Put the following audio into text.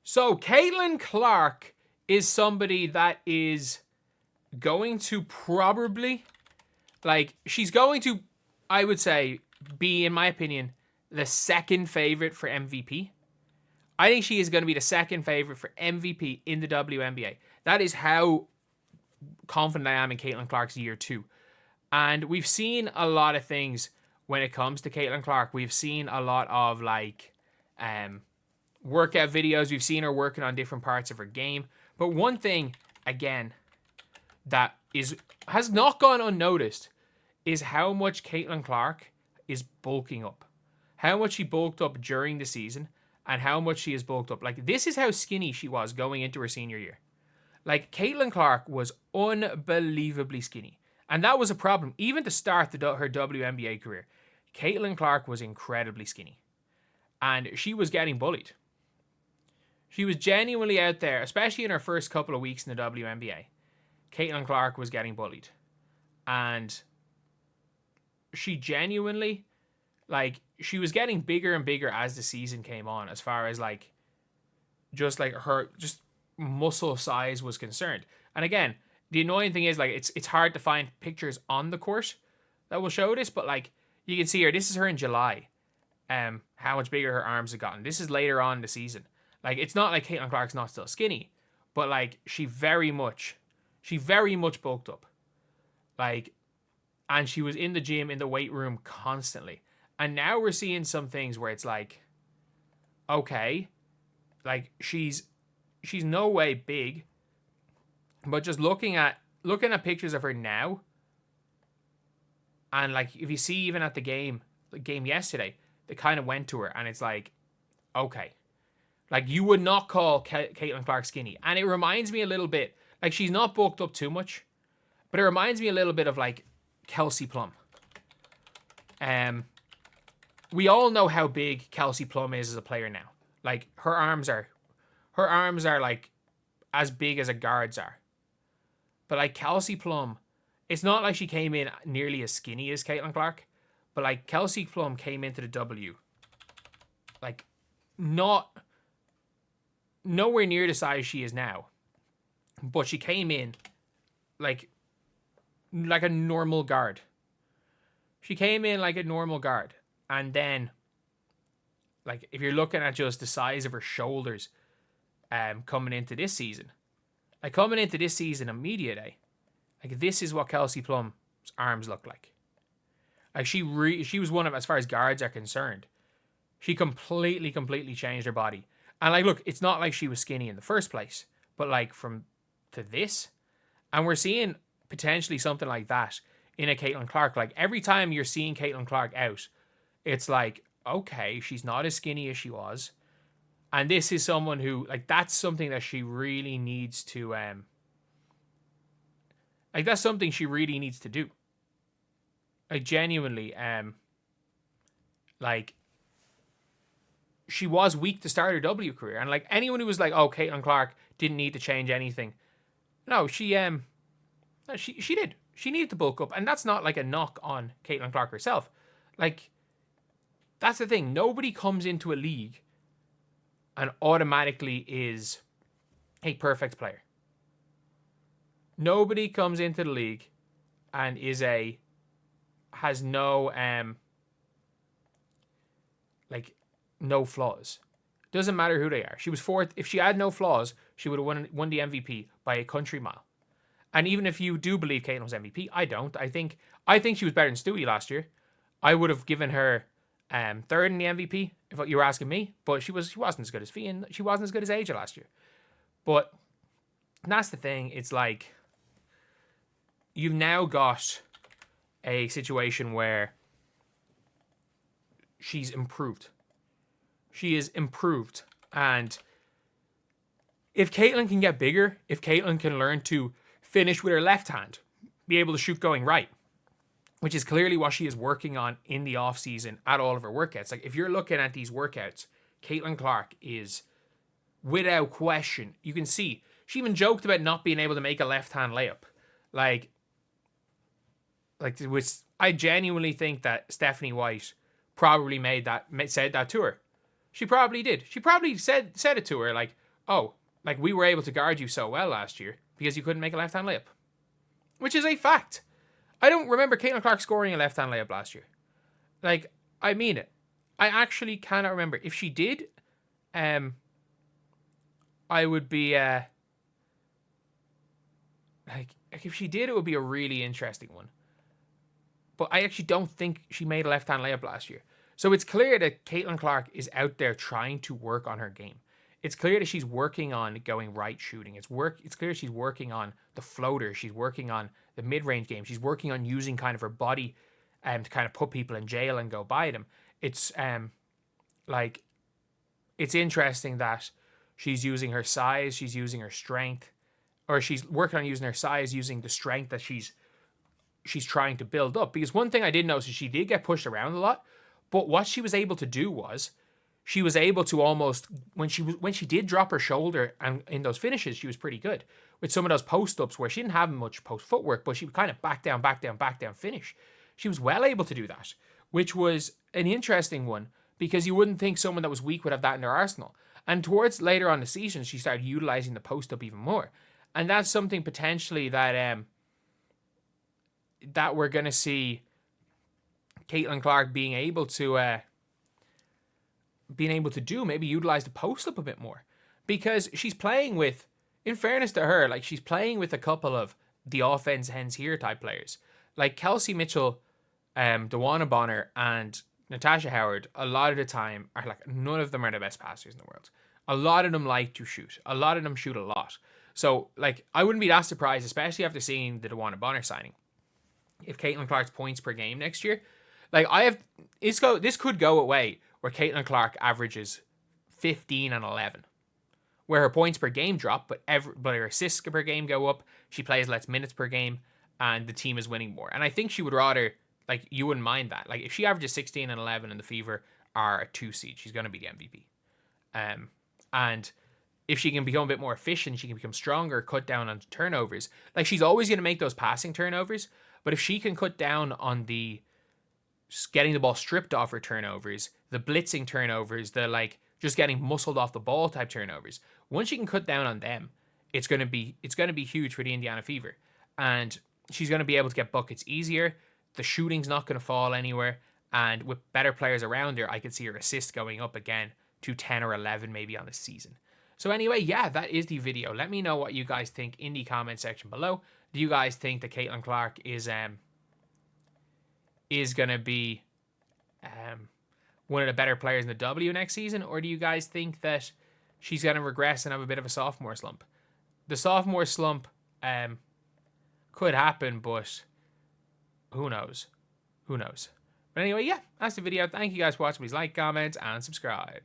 So Caitlin Clark is somebody that is going to probably, she's going to, I would say, be, in my opinion, the second favorite for MVP. I think she is going to be the second favorite for MVP in the WNBA. That is how confident I am in Caitlin Clark's year 2. And we've seen a lot of things when it comes to Caitlin Clark. We've seen a lot of workout videos. We've seen her working on different parts of her game. But one thing, again, that has not gone unnoticed is how much Caitlin Clark is bulking up. How much she bulked up during the season and how much she has bulked up. This is how skinny she was going into her senior year. Caitlin Clark was unbelievably skinny. And that was a problem. Even to start her WNBA career, Caitlin Clark was incredibly skinny. And she was getting bullied. She was genuinely out there, especially in her first couple of weeks in the WNBA. Caitlin Clark was getting bullied. And she genuinely, she was getting bigger and bigger as the season came on, as far as her muscle size was concerned. And again, the annoying thing is it's hard to find pictures on the court that will show this, but you can see her. This is her in July. How much bigger her arms have gotten. This is later on in the season. It's not like Caitlin Clark's not still skinny, but she very much bulked up. And she was in the gym, in the weight room constantly. And now we're seeing some things where it's okay, she's no way big, but just looking at pictures of her now, and if you see even at the game yesterday, they kind of went to her, and it's okay. You would not call Caitlin Clark skinny. And it reminds me a little bit, she's not bulked up too much, but it reminds me a little bit of Kelsey Plum. We all know how big Kelsey Plum is as a player now. Her arms are as big as a guard's are. But Kelsey Plum, it's not like she came in nearly as skinny as Caitlin Clark, but Kelsey Plum came into the W not nowhere near the size she is now. But she came in like a normal guard. She came in like a normal guard. And then, if you're looking at just the size of her shoulders coming into this season, on media day, this is what Kelsey Plum's arms look like. She was one of, as far as guards are concerned, she completely changed her body. And look, it's not like she was skinny in the first place, but from to this, and we're seeing potentially something like that in a Caitlin Clark. Every time you're seeing Caitlin Clark out, it's okay, she's not as skinny as she was, and this is someone who that's something that she really needs to that's something she really needs to do. Genuinely, she was weak to start her W career, and anyone who was oh, Caitlin Clark didn't need to change anything. No, she did. She needed to bulk up, and that's not a knock on Caitlin Clark herself. That's the thing. Nobody comes into a league and automatically is a perfect player. Nobody comes into the league and has no no flaws. Doesn't matter who they are. She was fourth. If she had no flaws, she would have won the MVP by a country mile. And even if you do believe Caitlin was MVP, I don't. I think she was better than Stewie last year. I would have given her third in the MVP if you were asking me. But she wasn't as good as Fee, and she wasn't as good as AJ last year. But that's the thing. It's you've now got a situation where she's improved. She is improved. And if Caitlin can get bigger, if Caitlin can learn to finish with her left hand, be able to shoot going right, which is clearly what she is working on in the offseason at all of her workouts. If you're looking at these workouts, Caitlin Clark is, without question, you can see, she even joked about not being able to make a left-hand layup. I genuinely think that Stephanie White probably said that to her. She probably did. She probably said it to her, oh, like we were able to guard you so well last year because you couldn't make a left-hand layup. Which is a fact. I don't remember Caitlin Clark scoring a left-hand layup last year. Like, I mean it. I actually cannot remember. If she did, I would be, like, if she did, it would be a really interesting one. But I actually don't think she made a left-hand layup last year. So it's clear that Caitlin Clark is out there trying to work on her game. It's clear that she's working on going right shooting. It's clear she's working on the floater. She's working on the mid-range game. She's working on using kind of her body to kind of put people in jail and go by them. It's like, it's interesting that she's using her size, she's using her strength, or she's working on using her size, using the strength that she's trying to build up. Because one thing I did notice is she did get pushed around a lot, but what she was able to do was she was able to almost, when she did drop her shoulder and in those finishes, she was pretty good with some of those post ups where she didn't have much post footwork, but she would kind of back down finish. She was well able to do that, which was an interesting one because you wouldn't think someone that was weak would have that in their arsenal. And towards later on the season, she started utilizing the post up even more, and that's something potentially that that we're gonna see Caitlin Clark being able to do, maybe utilize the post up a bit more, because she's playing with, in fairness to her, like she's playing with a couple of the offense ends here type players, like Kelsey Mitchell, DeWanna Bonner, and Natasha Howard. A lot of the time are like, none of them are the best passers in the world. A lot of them like to shoot. A lot of them shoot a lot. So like, I wouldn't be that surprised, especially after seeing the DeWanna Bonner signing, if Caitlin Clark's points per game next year, like this could go away where Caitlin Clark averages 15 and 11, where her points per game drop, but her assists per game go up. She plays less minutes per game, and the team is winning more. And I think she would rather, like, you wouldn't mind that. Like, if she averages 16 and 11 and the Fever are a 2 seed, she's going to be the MVP. And if she can become a bit more efficient, she can become stronger, cut down on turnovers. Like, she's always going to make those passing turnovers, but if she can cut down on the getting the ball stripped off her turnovers, the blitzing turnovers, the like just getting muscled off the ball type turnovers, once she can cut down on them, it's gonna be huge for the Indiana Fever. And she's gonna be able to get buckets easier. The shooting's not gonna fall anywhere. And with better players around her, I could see her assists going up again to 10 or 11 maybe on the season. So anyway, yeah, that is the video. Let me know what you guys think in the comment section below. Do you guys think that Caitlin Clark is going to be one of the better players in the W next season? Or do you guys think that she's going to regress and have a bit of a sophomore slump? The sophomore slump could happen, but who knows? Who knows? But anyway, yeah, that's the video. Thank you guys for watching. Please like, comment, and subscribe.